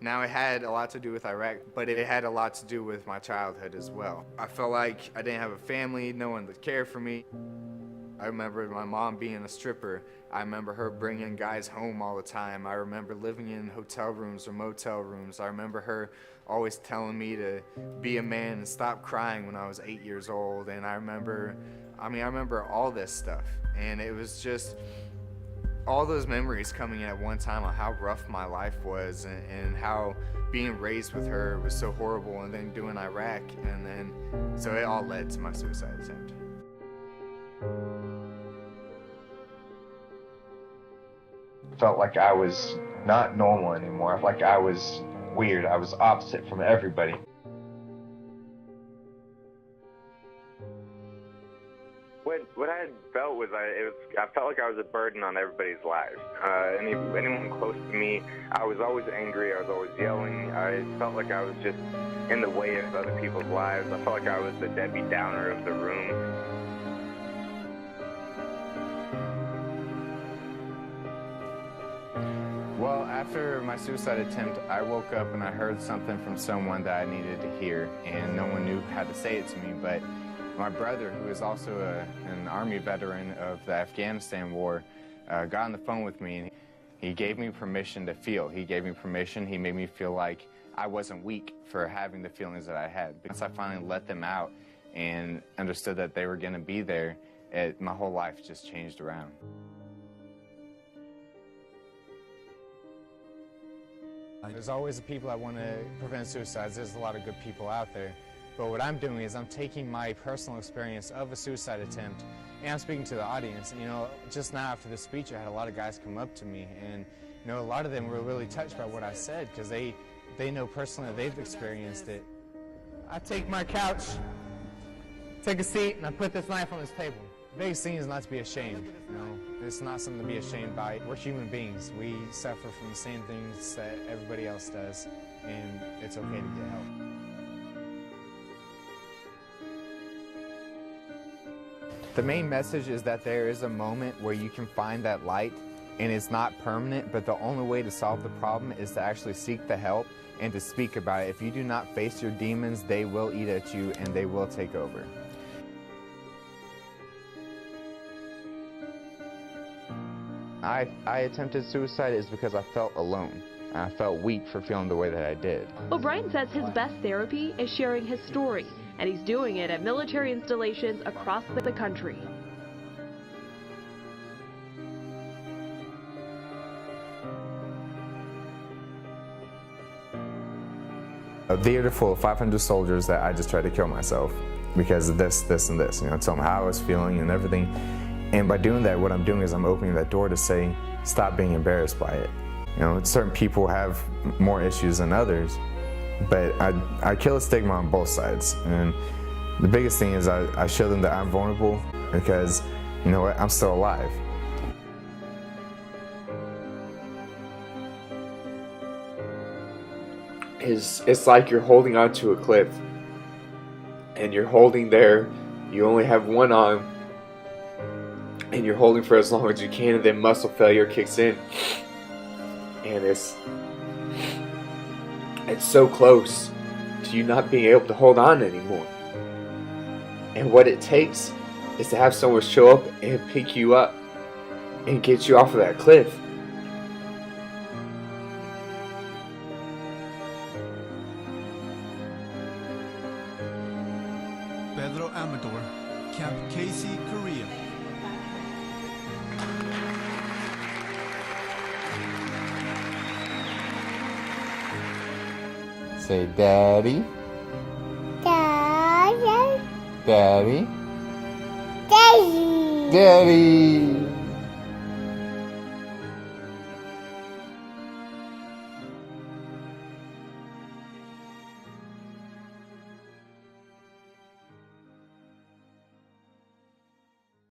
Now, it had a lot to do with Iraq, but it had a lot to do with my childhood as well. I felt like I didn't have a family, no one would care for me. I remember my mom being a stripper. I remember her bringing guys home all the time. I remember living in hotel rooms or motel rooms. I remember her always telling me to be a man and stop crying when I was 8 years old. And I remember all this stuff. And it was just all those memories coming in at one time on how rough my life was and how being raised with her was so horrible, and then doing Iraq. And then, so it all led to my suicide attempt. Felt like I was not normal anymore. I felt like I was weird. I was opposite from everybody. What I felt was I felt like I was a burden on everybody's lives. Anyone close to me, I was always angry. I was always yelling. I felt like I was just in the way of other people's lives. I felt like I was the Debbie Downer of the room. Well, after my suicide attempt, I woke up and I heard something from someone that I needed to hear, and no one knew how to say it to me. But my brother, who is also an Army veteran of the Afghanistan war, got on the phone with me, and he gave me permission to feel. He gave me permission. He made me feel like I wasn't weak for having the feelings that I had. Once I finally let them out and understood that they were going to be there, my whole life just changed around. There's always the people that want to prevent suicides. There's a lot of good people out there. But what I'm doing is I'm taking my personal experience of a suicide attempt and I'm speaking to the audience. You know, just now after the speech, I had a lot of guys come up to me, and you know, a lot of them were really touched by what I said because they know personally that they've experienced it. I take my couch, take a seat, and I put this knife on this table. The biggest thing is not to be ashamed. You know, it's not something to be ashamed by. We're human beings. We suffer from the same things that everybody else does, and it's okay to get help. The main message is that there is a moment where you can find that light, and it's not permanent, but the only way to solve the problem is to actually seek the help and to speak about it. If you do not face your demons, they will eat at you and they will take over. I attempted suicide is because I felt alone. I felt weak for feeling the way that I did. O'Brien says his best therapy is sharing his story, and he's doing it at military installations across the country. A theater full of 500 soldiers that I just tried to kill myself because of this, and this. You know, tell them how I was feeling and everything. And by doing that, what I'm doing is I'm opening that door to say, stop being embarrassed by it. You know, certain people have more issues than others, but I kill a stigma on both sides. And the biggest thing is I show them that I'm vulnerable because, you know what, I'm still alive. It's like you're holding onto a cliff, and you're holding there. You only have one arm, and you're holding for as long as you can, and then muscle failure kicks in, and it's so close to you not being able to hold on anymore. And what it takes is to have someone show up and pick you up and get you off of that cliff. Pedro Amador, Camp Casey, Korea. Say, Daddy. Daddy. Daddy. Daddy. Daddy.